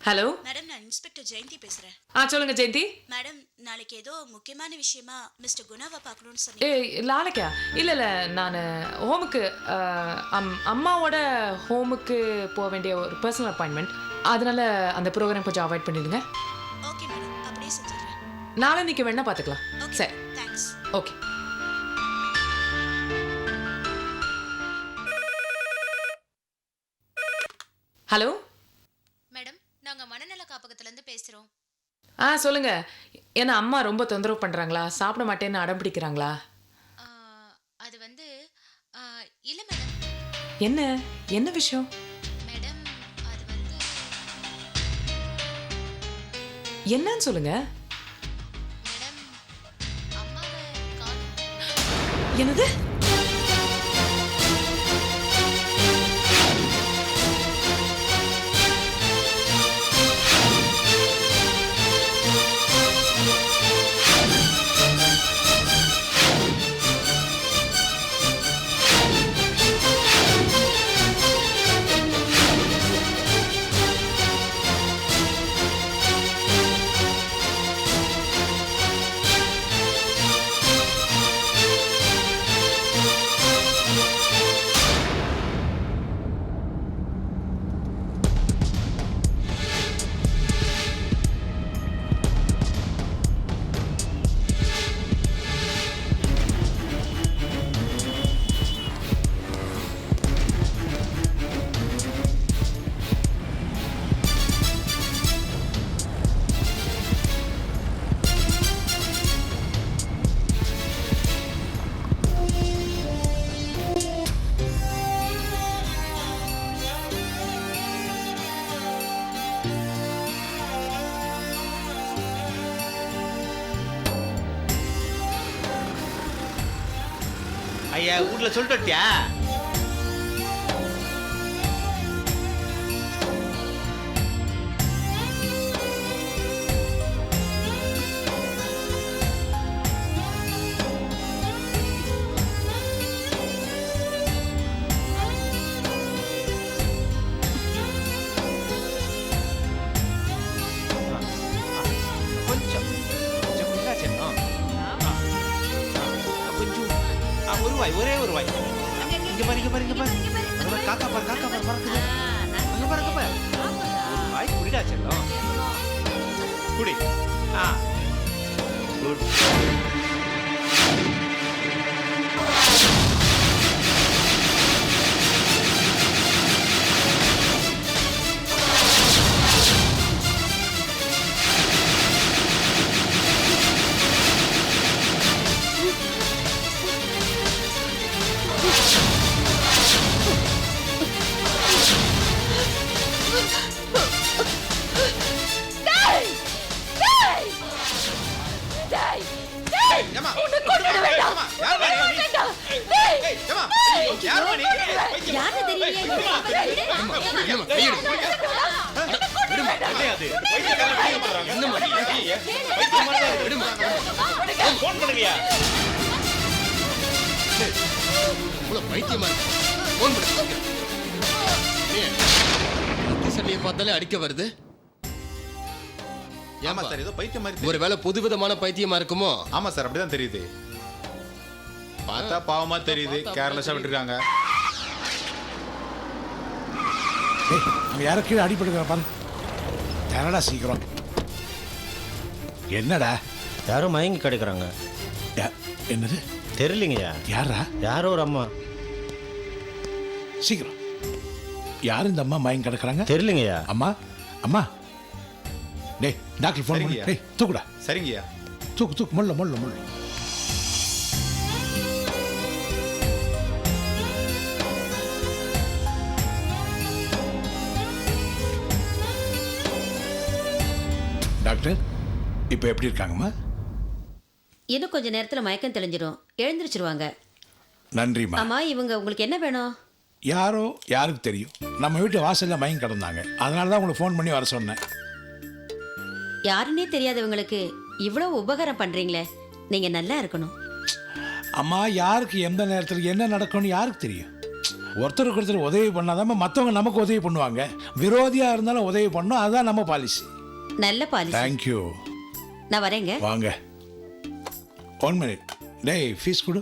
Hello madam, நான் inspector Jayanthi பேசுறேன். சொல்லுங்க ஜெயந்தி. மேடம், நாளைக்கு ஏதோ முக்கியமான விஷயமா மிஸ்டர் குணாவை பார்க்கணும்னு ஏ சொன்னீங்க. நாளைக்கா? இல்லை நான் ஹோமுக்கு அம்மாவோட ஹோமுக்கு போக வேண்டிய ஒரு பர்சனல் அப்பாயின்மெண்ட். அதனால அந்த ப்ரோக்ராம் கொஞ்சம் அவாய்ட் பண்ணிடுங்க. ஓகே மேடம், அப்படியே செஞ்சிடுறேன். நாளைக்கு வேணா பார்த்துக்கலாம். ஓகே, சரி, தேங்க்ஸ். ஓகே. ஹலோ மேடம், நாங்க மனநல காப்பகத்துல இருந்து பேசுறோம். சொல்லுங்க. ஏன்னா அம்மா ரொம்ப தொந்தரவு பண்றாங்களா? சாப்பிட மாட்டேன்னு அடம் பிடிக்கிறாங்களா? ஆ, அது வந்து இல்ல மேடம். என்ன என்ன விஷயம்? மேடம், அது வந்து என்னன்னு சொல்லுங்க. மேடம், அம்மாவை காணோம். என்னது? ஐயா வீட்ல சொல்லிட்டியா? கொஞ்சம் கொஞ்சம் கொஞ்சம் ஒரு வாய், ஒரே ஒரு வாய். இங்க பாரு, இங்க பாரு, இங்க பாரு. அது பாரு, காக்கா பாரு, காக்கா பாரு, பறக்குது. அங்க பாரு, அங்க பாரு. ஒரு வாய் குடிடா செல்லம். குடி. குட். பார்த்தாலே அடிக்க வருது. ஆமா சார், ஏதோ பைத்தியம் மாதிரி. ஒருவேளை புதுவிதமான பைத்தியமா இருக்குமோ? ஆமா சார், அப்படிதான் தெரியுது. பார்த்தா பாவமா தெரியுது, கேர்லெஸ்ஸா விட்டுருக்காங்க. அங்க யாரோ கீழே அடிபடுகிற பாரு. யாரடா சீக்கிரம்? என்னடா? யாரோ மயங்கி கிடைக்கிறாங்க. என்னது தெரியலங்கய்யா. யாரா? யாரோ ஒரு அம்மா. சீக்கிரம். யார் இந்த அம்மா மயங்கி கிடக்குறாங்க? தெரியலங்கய்யா. அம்மா, அம்மா. டேய், டாக்டர் ஃபோன் பண்ணி. டேய், தூக்குடா. சரிங்கய்யா. தூக்கு தூக்கு, முள்ள முள்ள முள்ள. டாக்டர், இப்போ எப்படி இருக்காங்கம்மா? இன்னும் கொஞ்ச நேரத்துல மயக்கம் தெளிஞ்சிடும், எழுந்திருச்சிருவாங்க. நன்றிம்மா. அம்மா, இவங்க உங்களுக்கு என்ன வேணும்? யாரோ யாருக்கு தெரியும், நம்ம வீட்டு வாசல்ல மயங்கி கிடந்தாங்க. அதனால தான் உங்களுக்கு ஃபோன் பண்ணி வர சொன்னேன். யாருன்னே தெரியாதவங்களுக்கு இவ்வளவு உபகாரம் பண்றீங்களே, நீங்க நல்லா இருக்கணும். அம்மா, யாருக்கு எந்த நேரத்தில் என்ன நடக்கும்னு யாருக்கு தெரியும்? ஒருத்தருக்கு ஒருத்தர் உதவி பண்ணாதான் மற்றவங்க நமக்கு உதவி பண்ணுவாங்க. விரோதியாக இருந்தாலும் உதவி பண்ணணும், அதுதான் நம்ம பாலிசி. நல்ல பாலிசி. தேங்க்யூ. நான் வரேங்க. வாங்க. 1 minute. டேய் ஃபீஸ் கொடு.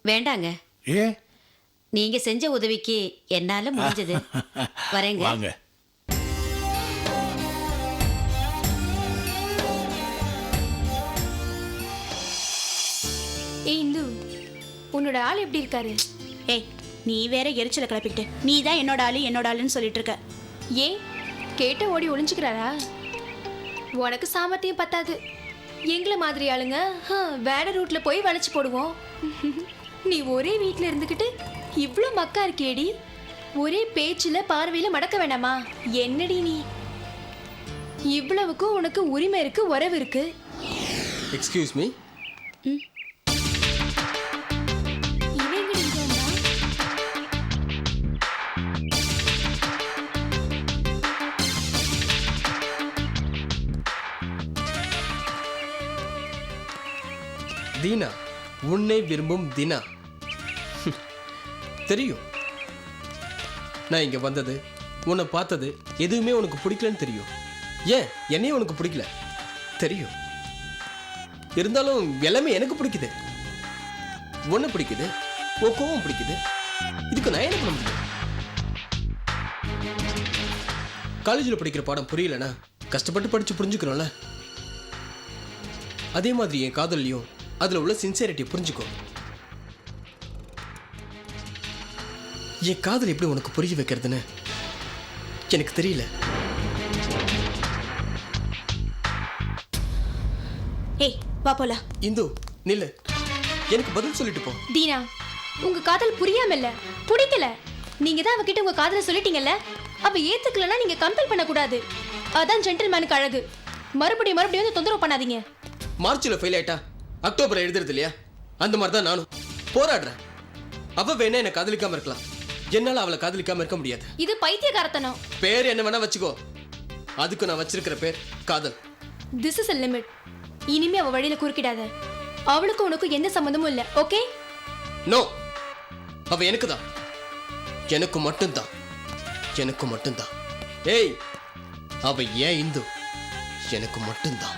வேண்டாங்க. ஏ நீங்க செஞ்ச உதவிக்கு என்னால முடிஞ்சது. வரேங்க. வாங்க. ஏய் இந்து, உன்னோட ஆள் எப்படி இருக்காரு? ஏய் நீ வேற எரிச்சலை கிளப்பிக்கிட்டு நீ தான் என்னோட ஆளுன்னு சொல்லிட்டு இருக்க. ஏன் கேட்ட ஓடி ஒளிஞ்சுக்கிறாரா? உனக்கு சாமர்த்தியம் பத்தாது. எங்களை மாதிரி ஆளுங்க வேற ரூட்ல போய் வளைச்சு போடுவோம். நீ ஒரே வீட்டில் இருந்துக்கிட்டு இவ்வளோ மக்கா இருக்கேடி. ஒரே பேச்சில் பார்வையில் மடக்க வேண்டாமா? என்னடி நீ? இவ்வளவுக்கும் உனக்கு உரிமை இருக்கு, உறவு இருக்கு. Excuse me. இவன் எங்கடி இங்க வந்தா? தீனா, உன்னை விரும்பும் தினா. தெரியும் நான் இங்க வந்தது, உன்னை பார்த்தது எதுவுமே உனக்கு பிடிக்கலன்னு தெரியும். ஏன் என்னையும் உனக்கு பிடிக்கல தெரியும். இருந்தாலும் எல்லாமே எனக்கு பிடிக்குது. ஒன்று பிடிக்குது, உன் கோவம் பிடிக்குது. இதுக்கு நான் என்ன பண்ண முடியும்? காலேஜில் படிக்கிற பாடம் புரியலனா கஷ்டப்பட்டு படிச்சு புரிஞ்சுக்கிறோம்ல. அதே மாதிரி என் காதல்லையும் அதில் உள்ள சின்சியரிட்டி புரிஞ்சுக்கோ. என் காதல் எப்படி உனக்கு புரிய வைக்கிறதுன்னு எனக்கு தெரியல. ஏய் வா போலாம். இந்து நில்லு, எனக்கு பதில் சொல்லிட்டு போ. தீனா, உங்க காதல் புரியாம இல்ல, பிடிக்கல. நீங்க தான் அவகிட்ட உங்க காதலை சொல்லிட்டீங்கல்ல, அப்ப ஏத்துக்கலன்னா நீங்க கம்பல் பண்ண கூடாது. அதான் ஜென்டில்மேனுக்கு அழகு. மறுபடியும் வந்து தொந்தரவு பண்ணாதீங்க. மார்ச்ல ஃபெயில் ஆயிட்டா அக்டோபர் எழுதுறது இல்லையா? அந்த மாதிரி தான் நானும் போராடுறேன். அவ வேணா என்ன காதலிக்காம இருக்கலாம், என்னால அவளை காதலிக்காம இருக்க முடியாது. இது பைத்தியக்காரத்தனம். பேர் என்ன வேணா வச்சுக்கோ, அதுக்கு நான் வச்சிருக்கிற பேர் காதல். This is a limit. இனிமே அவ வழியில குறுக்கிடாத. அவளுக்கும் உனக்கும் எந்த சம்பந்தமும் இல்ல, ஓகே? நோ, அவ எனக்கு தான், எனக்கு மட்டும்தான், எனக்கு மட்டும்தான். ஏய், அவ ஏன் இந்து, எனக்கு மட்டும்தான்.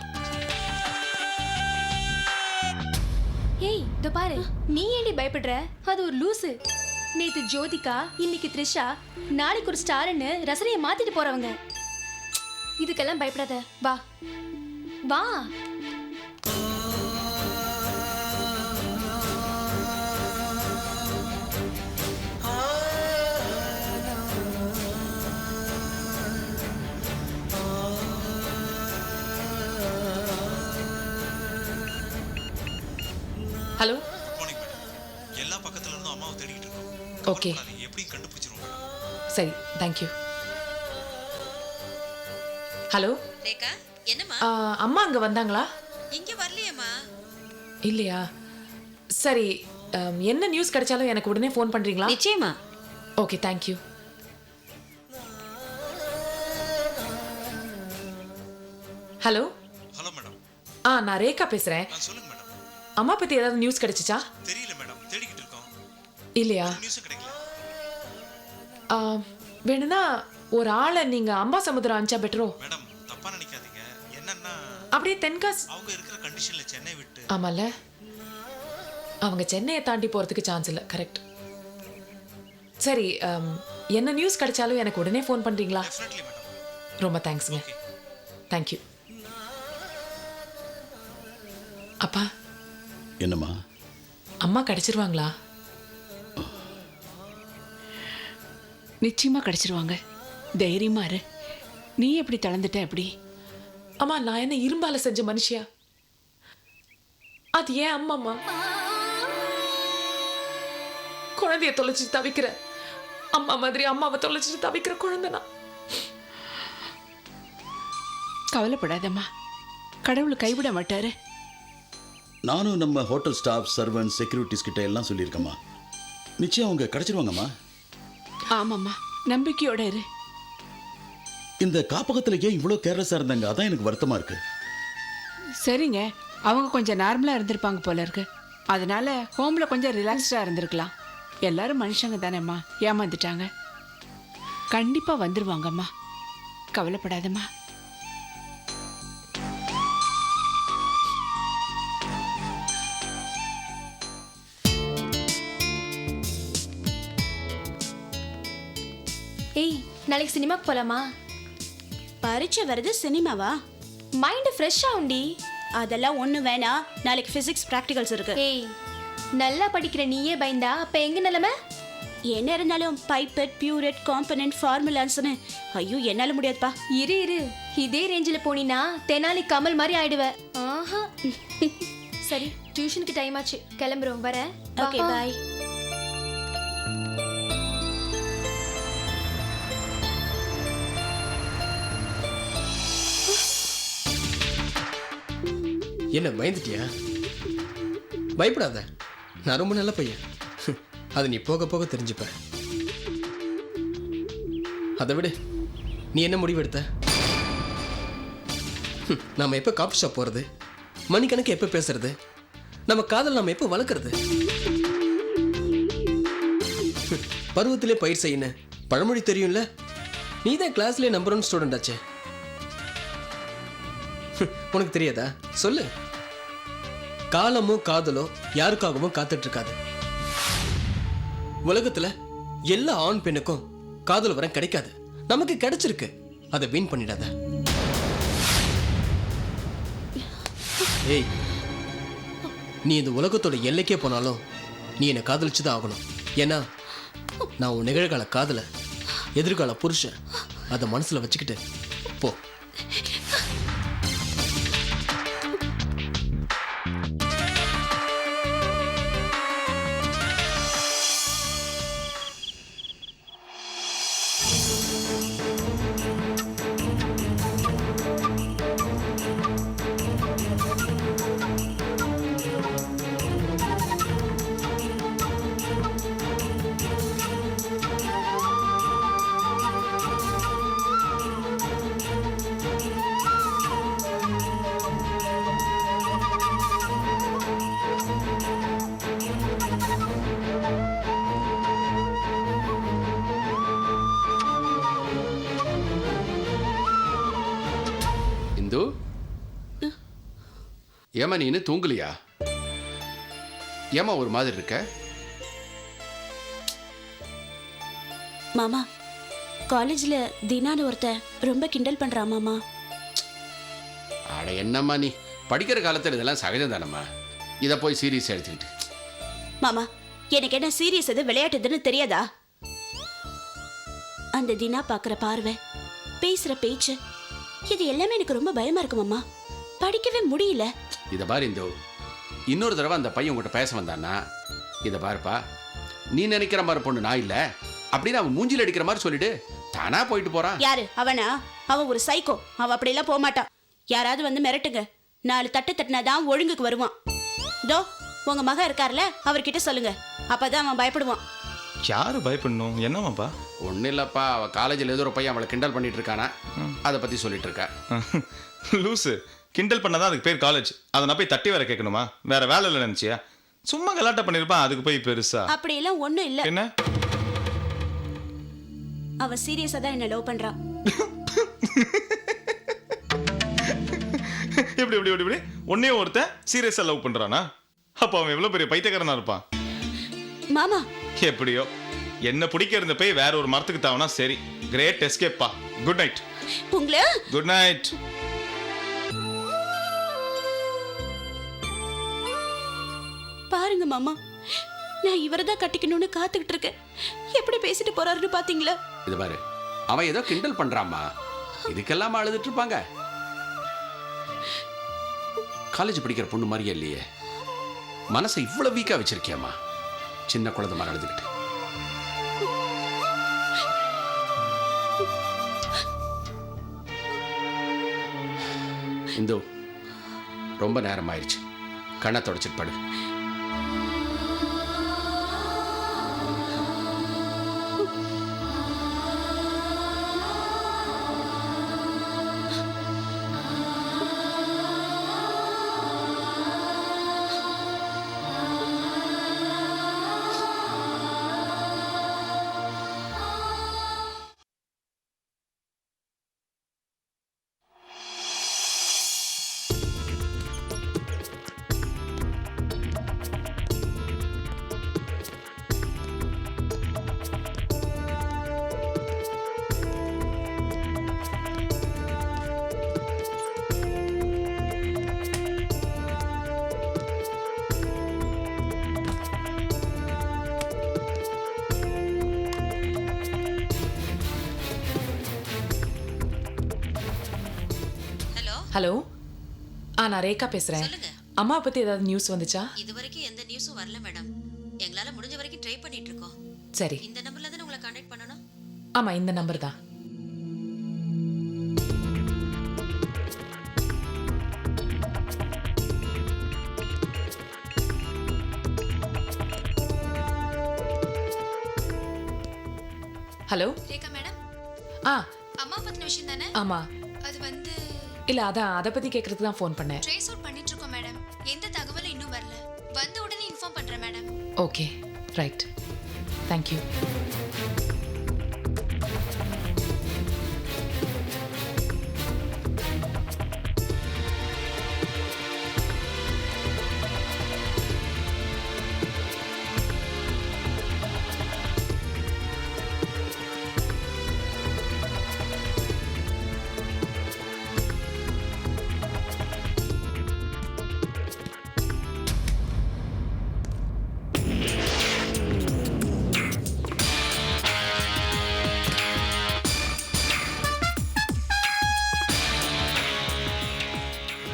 ஏய் இதோ பாரு, நீ ஏண்டி பயப்படுற? அது ஒரு லூசு. நேத்து ஜோதிகா, இன்னைக்கு த்ரிஷா, நாளைக்கு ஒரு ஸ்டார்னு ரசனையை மாத்திட்டு போறவங்க. இதுக்கெல்லாம் பயப்படாத, வா வா. ஹலோ. Morning madam. எல்லா பக்கத்துல இருந்தும் அம்மாவை தேடிட்டு இருக்கோம். ஓகே, எப்படி கண்டுபிடிச்சிருவோம் மேடம்? சரி, தேங்க்யூ. ஹலோ ரேகா, என்னம்மா? அம்மா அங்கே வந்தாங்களா? இங்க வரலையேம்மா. இல்லையா? சரி, என்ன நியூஸ் கிடைச்சாலும் எனக்கு உடனே ஃபோன் பண்ணுறீங்களா? நிச்சயமா. Okay, thank you. Hello. Hello madam. நான் ரேகா பேசுகிறேன். சொல்லுங்க மேடம். அம்மா பற்றி ஏதாவது நியூஸ் கிடைச்சிச்சா? தெரியல மேடம், தேடிக்கிட்டு இருக்கோம். இல்லையா? நியூஸும் கிடைக்கல. வேணும்னா ஒரு ஆளை நீங்கள் அம்பாசமுத்திரம் அனுப்பிச்சா பெட்டரோ? மேடம் தப்பா நினைக்காதீங்க. என்னன்னா அப்படியே தென்காசி அவங்க இருக்கிற கண்டிஷன்ல சென்னை விட்டு. ஆமால, அவங்க சென்னையை தாண்டி போகிறதுக்கு சான்ஸ் இல்லை. கரெக்ட். சரி, என்ன நியூஸ் கிடைச்சாலும் எனக்கு உடனே ஃபோன் பண்ணுறீங்களா? Definitely madam. ரொம்ப தேங்க்ஸுங்க. தேங்க்யூ. அப்பா. என்னம்மா? அம்மா கிடைச்சிருவாங்களா? நிச்சயமா கிடைச்சிருவாங்க, தைரியமா இரு. நீ எப்படி தளர்ந்துட்ட? எப்படி? அம்மா, நான் என்ன இரும்பால செஞ்ச மனுஷியா? அது ஏன் அம்மாம்மா குழந்தைய தொலைச்சு தவிக்கிற அம்மா மாதிரி அம்மாவை தொலைச்சிட்டு தவிக்கிற குழந்தைனா? கவலைப்படாதம்மா, கடவுள் கைவிட மாட்டாரு. நானும் நம்ம ஹோட்டல் ஸ்டாஃப், சர்வன்ட், செக்யூரிட்டிஸ் கிட்ட எல்லாம் சொல்லியிருக்கேம்மா. நிச்சயம் அவங்க கிடைச்சிருவாங்கம்மா. ஆமாம்மா, நம்பிக்கையோட இரு. இந்த காப்பகத்தில் ஏன் இவ்வளோ கேர்லெஸ்ஸாக இருந்தாங்க? அதான் எனக்கு வருத்தமாக இருக்கு. சரிங்க, அவங்க கொஞ்சம் நார்மலாக இருந்திருப்பாங்க போல இருக்கு. அதனால ஹோமில் கொஞ்சம் ரிலாக்ஸ்டாக இருந்திருக்கலாம். எல்லாரும் மனுஷங்க தானேம்மா, ஏமாந்துட்டாங்க. கண்டிப்பா வந்துருவாங்கம்மா, கவலைப்படாதம்மா. ஏய், நாளைக்கு சினிமாக்கு போலாமா? பரீட்சை வருது, சினிமாவா? Mind fresh ஆகும்டி. அதெல்லாம் ஒண்ணு வேணாம், நாளைக்கு பிசிக்ஸ் பிராக்டிகல்ஸ் இருக்கு. ஏய், நல்லா படிக்கிற நீயே பயந்தா அப்ப எங்க நிலைமை? என்ன இருந்தாலும் பைப்பெட், பியூரெட், காம்பனன்ட், ஃபார்முலாஸ்னு ஐயோ என்னால முடியாதுப்பா. இரு இரு, இதே ரேஞ்சில் போனீனா தெனாலி கமல் மாதிரி ஆயிடுவ. ஆஹா. சரி, டியூஷனுக்கு டைம் ஆச்சு, கிளம்புறோம், வரேன். ஓகே, பாய். என்ன பயந்துட்டியா? பயப்படாத, நான் ரொம்ப நல்ல பையன். அது நீ போக போக தெரிஞ்சுப்ப. அதை விட நீ என்ன முடிவு எடுத்த? நாம எப்போ காஃபி ஷாப் போகிறது, மணிக்கணக்கு எப்போ பேசுறது, நம்ம காதல் நாம எப்போ வளர்க்குறது? பருவத்திலே பயிர் செய்யணும் பழமொழி தெரியும்ல? நீ தான் கிளாஸ்லேயே நம்பர் 1 ஸ்டூடெண்ட் ஆச்சே. உனக்கு தெரியாதா? சொல்லு. காலமோ காதலோ யாருக்காகவும் காத்துட்டு இருக்காது. உலகத்துல எல்லா ஆண் பெண்ணுக்கும் காதல் வரம் கிடைக்காது. நமக்கு கிடைச்சிருக்கு, அதை வீண் பண்ணிடாத. ஏய், நீ இந்த உலகத்தோட எல்லைக்கே போனாலும் நீ என்னை காதலிச்சுதான் ஆகணும். ஏன்னா நான் உன் நிகழ்கால காதல, எதிர்கால புருஷன், அதை மனசுல வச்சுக்கிட்டு போ. ஏமா நீ இன்னும் தூங்கலையா? ஏமா ஒரு மாதிரி இருக்க? மாமா, காலேஜ்ல தினான்னு ஒருத்தன் ரொம்ப கிண்டல் பண்றான் மாமா. அட என்னம்மா நீ, படிக்கிற காலத்தில் இதெல்லாம் சகஜம் தானம்மா. இதை போய் சீரியஸ் எடுத்துக்கிட்டு. மாமா, எனக்கு என்ன சீரியஸ் எது விளையாட்டுதுன்னு தெரியாதா? அந்த தினா பாக்குற பார்வை, பேசுற பேச்சு, இது எல்லாமே எனக்கு ரொம்ப பயமா இருக்கு மாமா. படிக்கவே முடியல. இதை பாரு இந்தோ, இன்னொரு தடவை அந்த பையன் உங்கள்கிட்ட பேச வந்தான்னா, இதை பாருப்பா, நீ நினைக்கிற மாதிரி பொண்ணு நான் இல்லை அப்படின்னு அவன் மூஞ்சில் அடிக்கிற மாதிரி சொல்லிட்டு தானா போயிட்டு போறான். யாரு அவனா? அவன் ஒரு சைக்கோ. அவன் அப்படியெல்லாம் போக மாட்டான். யாராவது வந்து மிரட்டுங்க, 4 தட்டு தட்டினாதான் ஒழுங்குக்கு வருவான். தோ உங்க மகன் இருக்கார்ல, அவர்கிட்ட சொல்லுங்க, அப்பதான் அவன் பயப்படுவான். யாரு பயப்படணும்? என்னமாப்பா? ஒன்றும் இல்லைப்பா, அவள் காலேஜில் ஏதோ ஒரு பையன் அவளை கிண்டல் பண்ணிட்டு இருக்கானா, அதை பற்றி சொல்லிட்டு இருக்கா. லூசு, கிண்டல் பண்ணாதான் அதுக்கு பேர் காலேஜ். அதை நான் போய் தட்டி வேற கேட்கணுமா? வேற வேலை இல்லை நினைச்சியா? சும்மா கலாட்டா பண்ணிருப்பான், அதுக்கு போய் பெருசா அப்படி எல்லாம் ஒண்ணும் இல்ல. என்ன? அவன் சீரியஸா தான் என்ன லவ் பண்றான். எப்படி எப்படி எப்படி ஒன்னே ஒருத்தன் சீரியஸா லவ் பண்றானா? அப்ப அவன் எவ்வளவு பெரிய பைத்தியக்காரனா இருப்பான். மாமா எப்படியோ என்ன பிடிக்க இருந்த போய் வேற ஒரு மரத்துக்கு தாவனா சரி. கிரேட் எஸ்கேப்பா. Good night. உங்களே குட் நைட். பாருங்க மாமா, நான் இவரதான் கட்டிக்கணும்னு காத்துக்கிட்டு இருக்கேன். எப்படி பேசிட்டு போறாருன்னு பாத்தீங்களா? இது பாரு, அவன் ஏதோ கிண்டல் பண்றாமா, இதுக்கெல்லாம் அழுதுட்டு இருப்பாங்க. காலேஜ் படிக்கிற பொண்ணு மாதிரியே இல்லையே, மனசை இவ்வளவு வீக்கா வச்சிருக்கியாமா, சின்ன குழந்தை மாதிரி அழுதுகிட்டு. இந்தோ ரொம்ப நேரம் ஆயிடுச்சு, கண்ணை தொடச்சிட்டு படு. ஹலோ நான் ரேகா பேசுகிறேன். அம்மா பற்றி ஏதாவது நியூஸ் வந்துச்சா? இது வரைக்கும் எந்த நியூஸும் வரல மேடம். எங்களால முடிஞ்ச வரைக்கும் ட்ரை பண்ணிட்டு இருக்கோம். சரி. இந்த நம்பர்ல தானே உங்களை கான்டாக்ட் பண்ணணும்? ஆமாம், இந்த நம்பர் தான். ஹலோ ரேகா மேடம், அம்மா பத்தின விஷயம் தானே? ஆமாம். அது வந்து இல்லை, அதான் அதை பற்றி கேட்குறதுக்கு தான் ஃபோன் பண்ணேன். ட்ரேஸ் அவுட் பண்ணிட்டு இருக்கோம் மேடம். எந்த தகவலும் இன்னும் வரல. வந்த உடனே இன்ஃபார்ம் பண்றேன் madam. Okay, right. Thank you.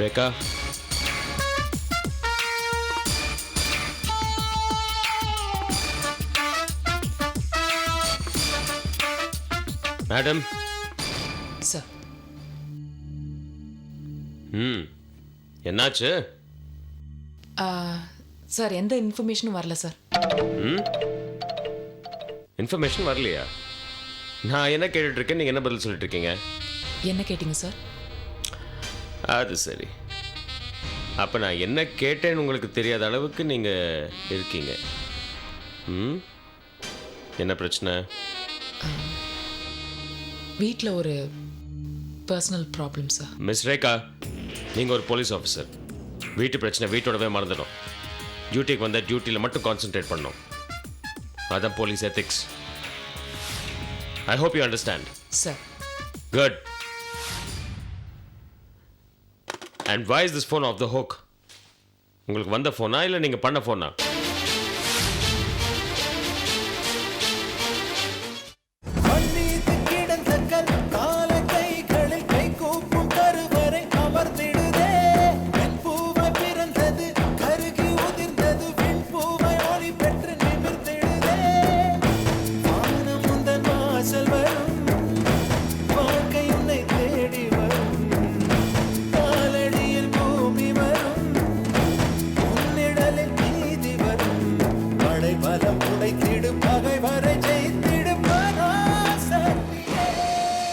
Rekha, madam. Sir. என்னாச்சு? சார், எந்த இன்ஃபர்மேஷனும் வரல சார். இன்ஃபர்மேஷன் வரலையா? நான் என்ன கேட்டுட்டு இருக்கேன், நீங்க என்ன பதில் சொல்லிட்டு இருக்கீங்க? என்ன கேட்டிங்க சார்? அது சரி. அப்போ நான் என்ன கேட்டேன்னு உங்களுக்கு தெரியாத அளவுக்கு நீங்கள் இருக்கீங்க. என்ன பிரச்சனை? வீட்டில் ஒரு personal problem sir. Miss Rekha, நீங்கள் ஒரு போலீஸ் ஆஃபீஸர். வீட்டு பிரச்சனை வீட்டோடவே மறந்துடும். டியூட்டிக்கு வந்தால் டியூட்டியில் மட்டும் கான்சென்ட்ரேட் பண்ணணும். அதான் police ethics. I hope you understand. Sir. Good. And why is this phone off the hook? உங்களுக்கு வந்த ஃபோனா இல்லை நீங்கள் பண்ண ஃபோனா?